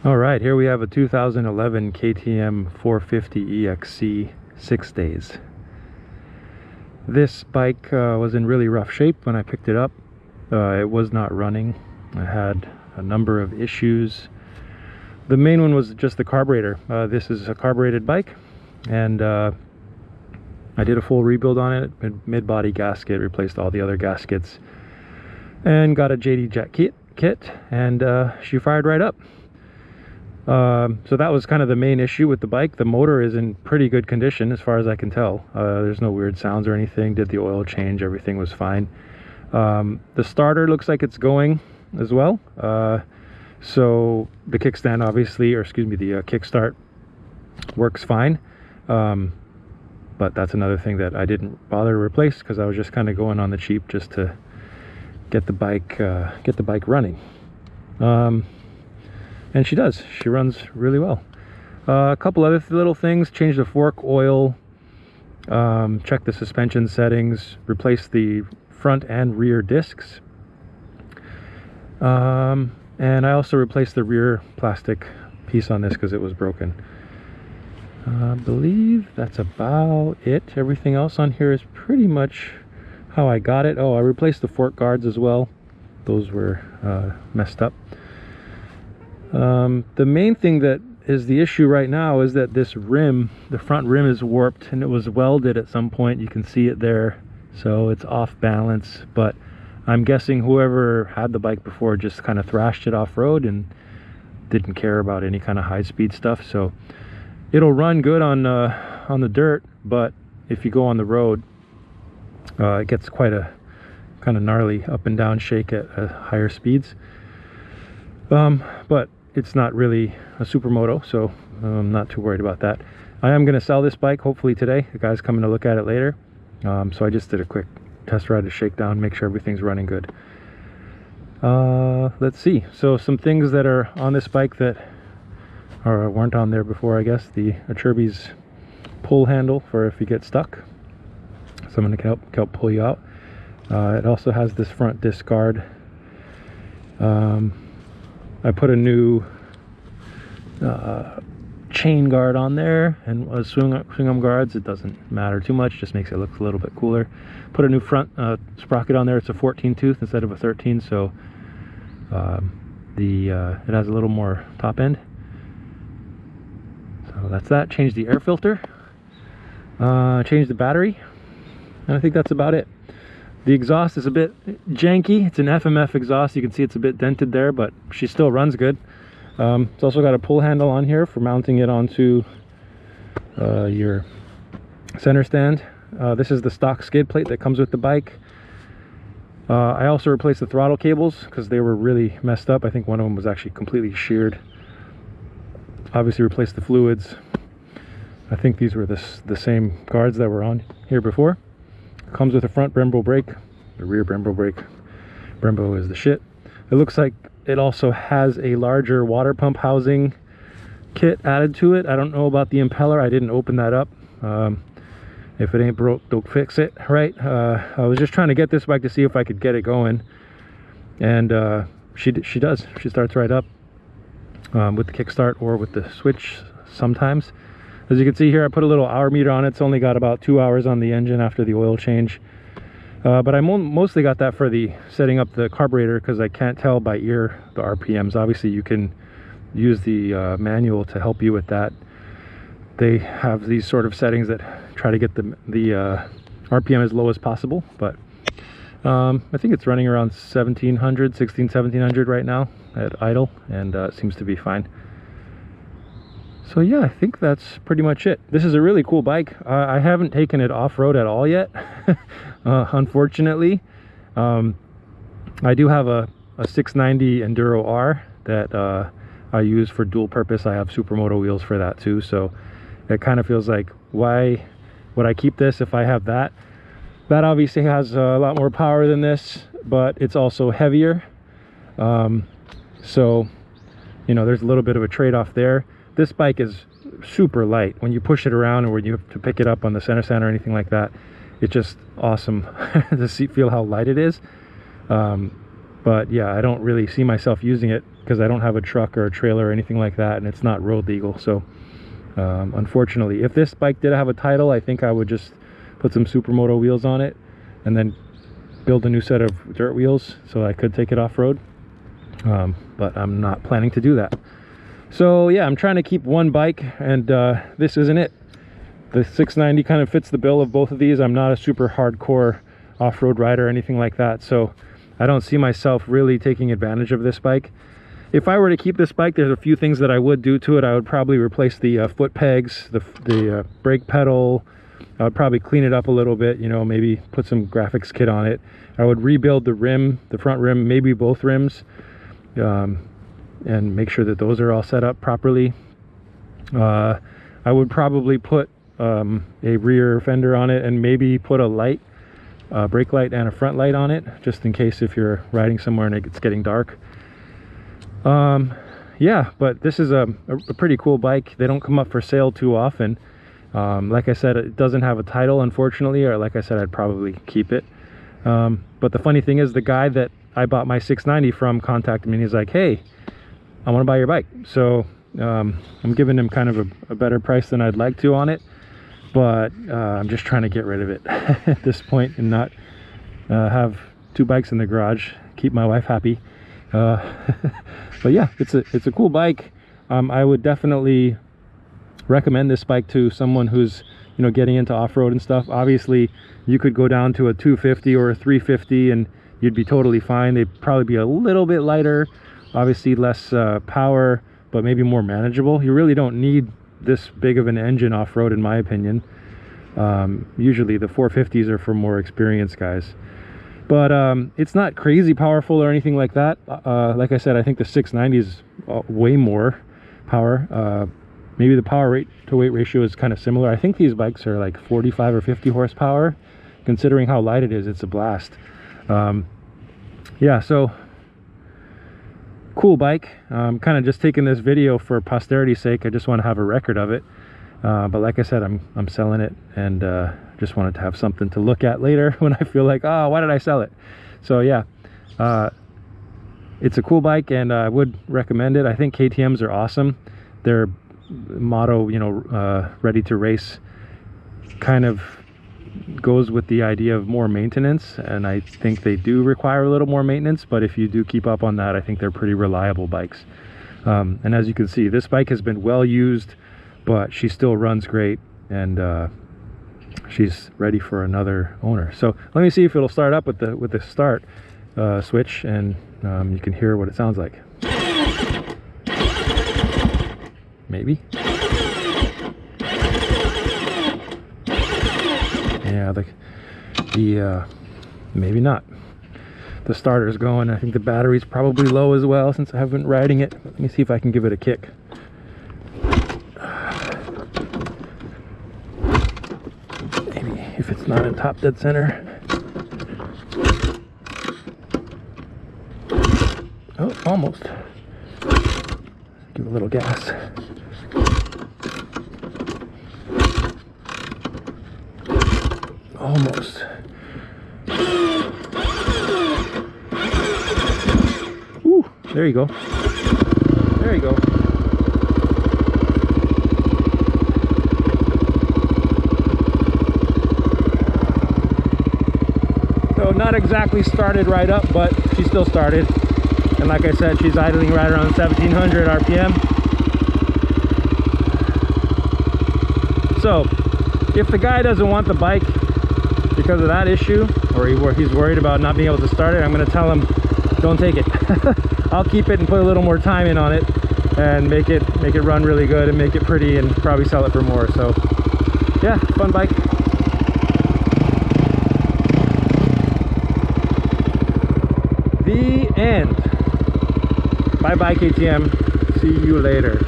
All right, here we have a 2011 KTM 450 EXC 6 days. This bike was in really rough shape when I picked it up. It was not running. I had a number of issues. The main one was just the carburetor. This is a carbureted bike, and I did a full rebuild on it. Mid-body gasket, replaced all the other gaskets, and got a JD Jet kit, and she fired right up. So that was kind of the main issue with the bike. The motor is in pretty good condition as far as I can tell. There's no weird sounds or anything. Did the oil change, everything was fine. The starter looks like it's going as well. So the kickstand obviously, or excuse me, the kickstart works fine. But that's another thing that I didn't bother to replace because I was just kind of going on the cheap just to get the bike running. And she does. She runs really well. A couple other little things. Change the fork oil. Check the suspension settings. Replace the front and rear discs. And I also replaced the rear plastic piece on this because it was broken. I believe that's about it. Everything else on here is pretty much how I got it. Oh, I replaced the fork guards as well. Those were messed up. The main thing that is the issue right now is that this rim, the front rim, is warped, and it was welded at some point. You can see it there, so it's off balance. But I'm guessing whoever had the bike before just kind of thrashed it off-road and didn't care about any kind of high-speed stuff. So it'll run good on the dirt, but if you go on the road, it gets quite a kind of gnarly up and down shake at higher speeds. But it's not really a supermoto, so I'm not too worried about that. I am going to sell this bike hopefully today. The guy's coming to look at it later. So I just did a quick test ride to shake down, make sure everything's running good. Let's see. So some things that are on this bike that weren't on there before, I guess. The Acerbis pull handle for if you get stuck. Someone can help pull you out. It also has this front disc guard. I put a new chain guard on there and swing arm guards. It doesn't matter too much, just makes it look a little bit cooler. Put a new front sprocket on there. It's a 14 tooth instead of a 13, so it has a little more top end. So that's that. Change the air filter, change the battery, and I think that's about it. The exhaust is a bit janky. It's an FMF exhaust. You can see it's a bit dented there, but she still runs good. It's also got a pull handle on here for mounting it onto your center stand. This is the stock skid plate that comes with the bike. I also replaced the throttle cables because they were really messed up. I think one of them was actually completely sheared. Obviously replaced the fluids. I think these were the same guards that were on here before. Comes with a front Brembo brake, the rear Brembo brake. Brembo is the shit. It looks like it also has a larger water pump housing kit added to it. I don't know about the impeller. I didn't open that up. If it ain't broke, don't fix it, right? I was just trying to get this bike to see if I could get it going, and she does. She starts right up with the kickstart or with the switch sometimes. As you can see here, I put a little hour meter on it. It's only got about 2 hours on the engine after the oil change. But I mostly got that for the setting up the carburetor because I can't tell by ear the RPMs. Obviously, you can use the manual to help you with that. They have these sort of settings that try to get the RPM as low as possible. But I think it's running around 1700 right now at idle, and it seems to be fine. So yeah, I think that's pretty much it. This is a really cool bike. I haven't taken it off-road at all yet, unfortunately. I do have a 690 Enduro R that I use for dual purpose. I have supermoto wheels for that too, so it kind of feels like, why would I keep this if I have that? That obviously has a lot more power than this, but it's also heavier. So, you know, there's a little bit of a trade-off there. This bike is super light. When you push it around or when you have to pick it up on the center stand or anything like that, it's just awesome to feel how light it is. But yeah, I don't really see myself using it because I don't have a truck or a trailer or anything like that, and it's not road legal. So unfortunately, if this bike did have a title, I think I would just put some supermoto wheels on it and then build a new set of dirt wheels so I could take it off-road. But I'm not planning to do that. So yeah, I'm trying to keep one bike, and this isn't it. The 690 kind of fits the bill of both of these. I'm not a super hardcore off-road rider or anything like that, so I don't see myself really taking advantage of this bike. If I were to keep this bike, there's a few things that I would do to it. I would probably replace the foot pegs, the brake pedal. I would probably clean it up a little bit, you know, maybe put some graphics kit on it. I would rebuild the rim, the front rim, maybe both rims, and make sure that those are all set up properly. I would probably put a rear fender on it, and maybe put a light, brake light and a front light on it, just in case if you're riding somewhere and it's getting dark. Yeah, but this is a pretty cool bike. They don't come up for sale too often. Like I said, it doesn't have a title, unfortunately, or like I said, I'd probably keep it. But the funny thing is, the guy that I bought my 690 from contacted me, and he's like, hey, I want to buy your bike. So I'm giving him kind of a better price than I'd like to on it, but I'm just trying to get rid of it at this point and not have two bikes in the garage, keep my wife happy. But yeah, it's a cool bike. I would definitely recommend this bike to someone who's, you know, getting into off-road and stuff. Obviously you could go down to a 250 or a 350 and you'd be totally fine. They'd probably be a little bit lighter, obviously less power, but maybe more manageable. You really don't need this big of an engine off-road, in my opinion. Usually the 450s are for more experienced guys. But it's not crazy powerful or anything like that. Like I said, I think the 690 is way more power. Maybe the power rate to weight ratio is kind of similar. I think these bikes are like 45 or 50 horsepower. Considering how light it is, it's a blast. Yeah, so cool bike. I'm kind of just taking this video for posterity's sake. I just want to have a record of it. But like I said, I'm selling it, and just wanted to have something to look at later when I feel like, oh, why did I sell it? So yeah, it's a cool bike, and I would recommend it. I think KTMs are awesome. Their motto, you know, ready to race, kind of goes with the idea of more maintenance, and I think they do require a little more maintenance, but if you do keep up on that, I think they're pretty reliable bikes. And as you can see, this bike has been well used, but she still runs great, and she's ready for another owner. So let me see if it'll start up with the start switch, and you can hear what it sounds like. Maybe. Yeah, the maybe not. The starter's going. I think the battery's probably low as well, since I haven't been riding it. Let me see if I can give it a kick. Maybe if it's not in top dead center. Oh, almost. Give a little gas. Almost. Ooh, there you go. There you go. So not exactly started right up, but she still started. And like I said, she's idling right around 1700 RPM. So if the guy doesn't want the bike because of that issue, or he's worried about not being able to start it, I'm going to tell him, don't take it. I'll keep it and put a little more time in on it and make it run really good and make it pretty, and probably sell it for more. So yeah, fun bike. The end. Bye bye KTM. See you later.